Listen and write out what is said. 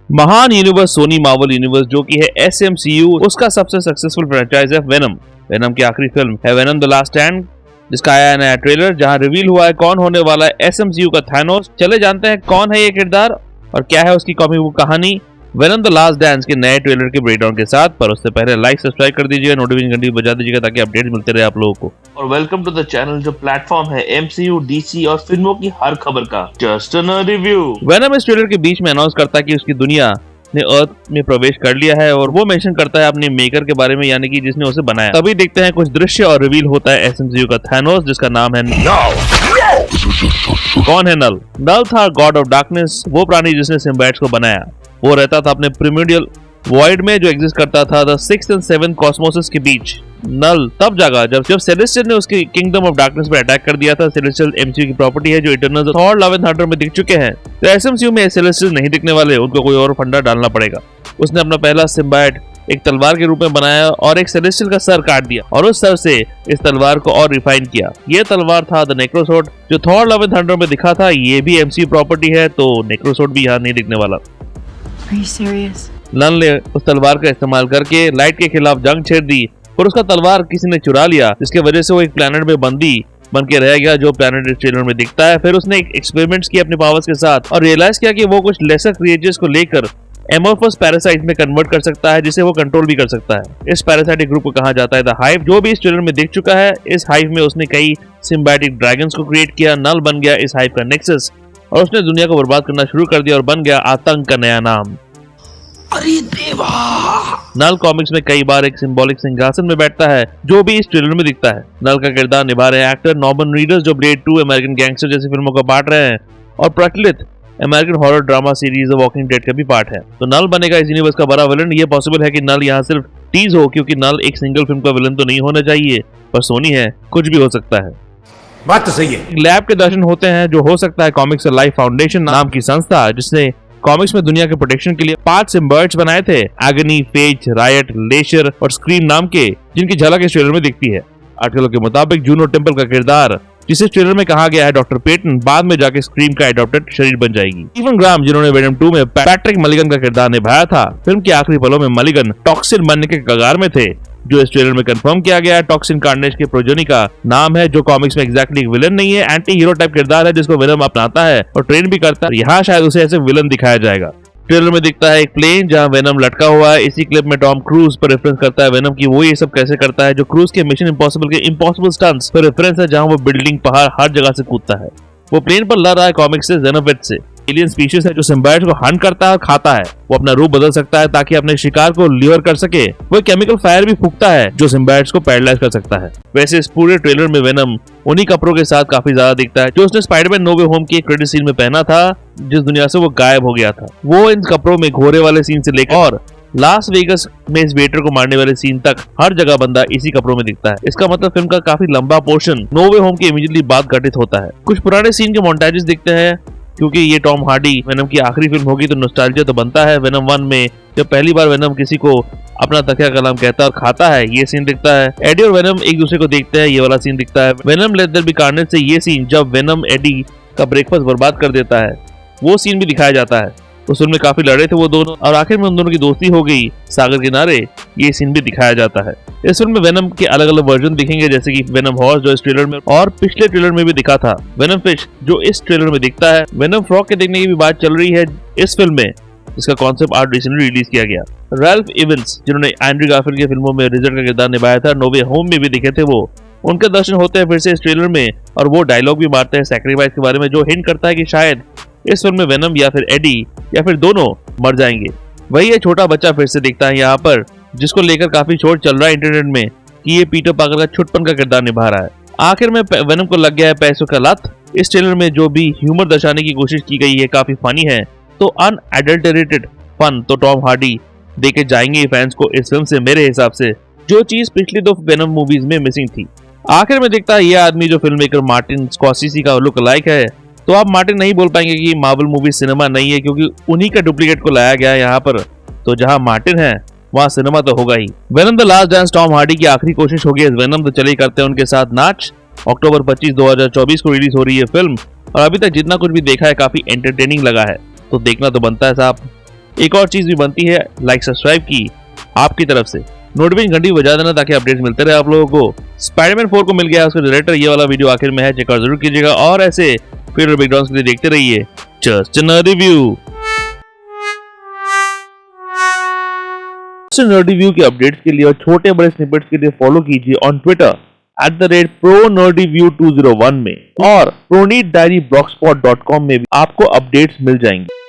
महान universe Soni Marvel universe जो कि है SMCU, उसका सबसे सक्सेसफुल फ्रेंचाइज है वेनम। वेनम की आखिरी फिल्म है वेनम द लास्ट स्टैंड, जिसका आया नया ट्रेलर जहां रिवील हुआ है कौन होने वाला है SMCU का थैनोस। चले जानते हैं कौन है ये किरदार और क्या है उसकी कॉमिक बुक कहानी वेनम द लास्ट डांस के नए ट्रेलर के ब्रेकडाउन के साथ। पर उससे पहले लाइक सब्सक्राइब कर दीजिएगा, नोटिफिकेशन घंटी बजा दीजिएगा ताकि अपडेट मिलते रहे आप लोगों को। और वेलकम टू द चैनल जो प्लेटफॉर्म है MCU, DC और फिल्मों की हर खबर का जस्ट अ रिव्यू। वेनम इस ट्रेलर के बीच में अनाउंस करता है कि उसकी दुनिया ने अर्थ में प्रवेश कर लिया है और वो मेंशन करता है अपने मेकर के बारे में, यानी कि जिसने उसे बनाया। तभी देखते हैं कुछ दृश्य और रिवील होता है SMCU का थैनोस, जिसका नाम है नल। कौन है नल? नल था गॉड ऑफ डार्कनेस, वो प्राणी जिसने सिम्बाइट्स को बनाया। वो रहता था अपने प्रिमिडियल वॉइड में जो एग्जिस्ट करता था द 6th and 7th कॉस्मोसिस के बीच। नल तब जागा जब सेलेस्टियल ने उसके किंगडम ऑफ डार्कनेस पर अटैक कर दिया था। सेलेस्टियल MCU की प्रॉपर्टी है जो Eternals, Thor, Love and Thunder में दिख चुके हैं। तो SMCU में सेलेस्टियल नहीं दिखने वाले, उनको कोई और फंडा डालना पड़ेगा। उसने अपना पहला सिम्बाइट एक तलवार के रूप में बनाया और एक सेलेस्टियल का सर काट दिया और उस सर से इस तलवार को और रिफाइन किया। ये तलवार था द नेक्रोसोर्ड जो थॉर, लव एंड थंडर में दिखा था। ये भी MCU प्रॉपर्टी है, तो नेक्रोसोर्ड भी यहाँ नहीं दिखने वाला। नल ने उस तलवार का इस्तेमाल करके लाइट के खिलाफ जंग छेड़ दी, पर उसका तलवार किसी ने चुरा लिया, जिसकी वजह से वो एक प्लेनेट में बंदी बन के रह गया, जो प्लेनेट इस ट्रेलर में दिखता है। फिर उसने एक एक्सपेरिमेंट्स किए अपने पावर्स के साथ और रियलाइज किया कि वो कुछ लेसर क्रिएचर्स को लेकर एमोर्फस पैरासाइट में कन्वर्ट कर सकता है, जिसे वो कंट्रोल भी कर सकता है। इस पैरासाइटिक ग्रुप को कहा जाता है द हाइव, जो भी इस ट्रेलर में दिख चुका है। इस हाइव में उसने कई सिम्बायोटिक ड्रैगन्स को क्रिएट किया। नल बन गया इस हाइव का नेक्सस और उसने दुनिया को बर्बाद करना शुरू कर दिया और बन गया आतंक का नया नाम। अरे देवा! नल कॉमिक्स में कई बार एक सिंबॉलिक सिंहासन में बैठता है, जो भी इस ट्रेलर में दिखता है। नल का किरदार निभा रहे एक्टर नॉर्मन रीडर्स, जो ब्लेड 2, अमेरिकन गैंगस्टर जैसी फिल्मों का पार्ट रहे हैं और प्रचलित American horror drama series the walking dead का भी पार्ट है। तो नल बनेगा इस यूनिवर्स का बड़ा विलन। ये पॉसिबल है कि नल यहाँ सिर्फ टीज हो, क्योंकि नल एक सिंगल फिल्म का विलन तो नहीं होना चाहिए, पर सोनी है, कुछ भी हो सकता है। बात तो सही है। लैब के दर्शन होते हैं जो हो सकता है कॉमिक्स लाइफ फाउंडेशन नाम की संस्था, जिसने कॉमिक्स में दुनिया के प्रोटेक्शन के लिए 5 सिम्बायोट्स बनाए थे, एगनी, फेज, रायट, लेशर और स्क्रीम नाम के, जिनकी झलक इस ट्रेलर में दिखती है। आर्टिकल के मुताबिक जूनो टेम्पल का किरदार, जिसे ट्रेलर में कहा गया है डॉक्टर पेटन, बाद में जाके स्क्रीम का एडॉप्टेड शरीर बन जाएगी। स्टीवन ग्राम, जिन्होंने वेनम 2 में पैट्रिक मलिगन का किरदार निभाया था, फिल्म के आखिरी पलों में मलिगन टॉक्सिन बनने के कगार में थे, जो इस ट्रेलर में कंफर्म किया गया है। टॉक्सिन कार्नेज के प्रोजेनी का नाम है, जो कॉमिक्स में एग्जैक्टली एक विलन नहीं है, एंटी हीरो टाइप किरदार है जिसको वेनम अपनाता है और ट्रेन भी करता है। यहाँ शायद उसे ऐसे विलन दिखाया जाएगा। ट्रेलर में दिखता है एक प्लेन जहां वेनम लटका हुआ है। इसी क्लिप में टॉम क्रूज पर रेफरेंस करता है वेनम की वो ये सब कैसे करता है, जो क्रूज के मिशन इम्पॉसिबल के इम्पॉसिबल स्टंट्स पर रेफरेंस है, जहां वो बिल्डिंग, पहाड़, हर जगह से कूदता है। वो प्लेन पर लड़ रहा है कॉमिक्स से जेनोवेट से, एलियन स्पीशीज है जो सिम्बायोट्स को हंट करता है और खाता है। वो अपना रूप बदल सकता है ताकि अपने शिकार को ल्योर कर सके। वो केमिकल फायर भी फूंकता है जो सिम्बायोट्स को पैरालाइज कर सकता है। वैसे इस पूरे ट्रेलर में वेनम उन्हीं कपड़ों के साथ काफी ज्यादा दिखता है जो उसने स्पाइडरमैन नो वे होम की क्रेडिट सीन में पहना था, जिस दुनिया से वो गायब हो गया था। वो इन कपड़ों में घोड़े वाले सीन से लेकर और लास वेगस में इस वेटर को मारने वाले सीन तक हर जगह बंदा इसी कपड़ों में दिखता है। इसका मतलब फिल्म का काफी लंबा पोर्शन नो वे होम के इमीडिएटली बाद घटित होता है। कुछ पुराने सीन के मोन्टाजेस दिखते हैं, क्योंकि ये टॉम हार्डी वेनम की आखिरी फिल्म होगी तो नॉस्टैल्जिया तो बनता है। वेनम 1 में जब पहली बार वेनम किसी को अपना तकिया कलाम कहता है और खाता है, ये सीन दिखता है। एडी और वेनम एक दूसरे को देखते हैं, ये वाला सीन दिखता है। Venom Let There Be Carnage से ये सीन जब वेनम एडी का ब्रेकफास्ट बर्बाद कर देता है, वो सीन भी दिखाया जाता है। उस फिल्म में काफी लड़े थे वो दोनों और आखिर में उन दोनों की दोस्ती हो गई सागर किनारे, ये सीन भी दिखाया जाता है। इस फिल्म में वेनम के अलग अलग वर्जन दिखेंगे, जैसे कि वेनम हॉर्स जो इस ट्रेलर में और पिछले ट्रेलर में भी दिखा था, वेनम फिश जो इस ट्रेलर में दिखता है। वेनम फ्रॉग के देखने की भी बात चल रही है इस फिल्म में, जिसका कॉन्सेप्ट आर्ट रिसेंटली रिलीज किया गया। रैल्फ इवेंस, जिन्होंने एंड्रयू गारफील्ड की फिल्मों में रिजल्ट का किरदार निभाया था, नो वे होम में भी दिखे थे, वो उनके दर्शन होते हैं फिर से इस ट्रेलर में और वो डायलॉग भी मारते हैं सैक्रिफाइस के बारे में, जो हिंट करता है कि शायद इस फिल्म में वेनम या फिर एडी या फिर दोनों मर जाएंगे। वही ये छोटा बच्चा फिर से दिखता है यहाँ पर, जिसको लेकर काफी शोर चल रहा है इंटरनेट में कि ये पीटर पार्कर का छुटपन का किरदार निभा रहा है। आखिर में वेनम को लग गया है पैसों का लत। इस ट्रेलर में जो भी ह्यूमर दर्शाने की कोशिश की गई है काफी फनी है, तो अनएडल्टरेटेड फन तो टॉम हार्डी देके जाएंगे फैंस को इस फिल्म से, मेरे हिसाब से, जो चीज पिछली 2 वेनम मूवीज में मिसिंग थी। आखिर में दिखता है ये आदमी जो फिल्म मेकर मार्टिन स्कॉर्सेज़ी का लुक लाइक है। तो आप मार्टिन नहीं बोल पाएंगे कि मार्वल मूवी सिनेमा नहीं है, क्योंकि उन्हीं का डुप्लीकेट को लाया गया है यहाँ पर। तो जहाँ मार्टिन है वहाँ सिनेमा तो होगा ही। Venom the last dance Tom Hardy की आखिरी कोशिश होगी। वेनम तो चले करते हैं उनके साथ नाच। अक्टूबर 25, 2024 को रिलीज हो रही है फिल्म और अभी तक जितना कुछ भी देखा है काफी एंटरटेनिंग लगा है, तो देखना तो बनता है साहब। एक और चीज भी बनती है, लाइक सब्सक्राइब की आपकी तरफ से, नोटिफिकेशन घंटी बजा देना ताकि अपडेट्स मिलते रहे आप लोगों को। स्पाइडरमैन 4 को मिल गया उसका डायरेक्टर, ये वाला वीडियो आखिर में है, चेकआउट जरूर कीजिएगा और ऐसे फिर बैकग्राउंड्स के लिए देखते रहिए just nerd review. Nerd review के अपडेट्स के लिए और छोटे बड़े स्निपेट्स के लिए फॉलो कीजिए ऑन ट्विटर @ProNerdReview201 में, और ProNerdDiaryBlogspot.com में भी आपको अपडेट्स मिल जाएंगे।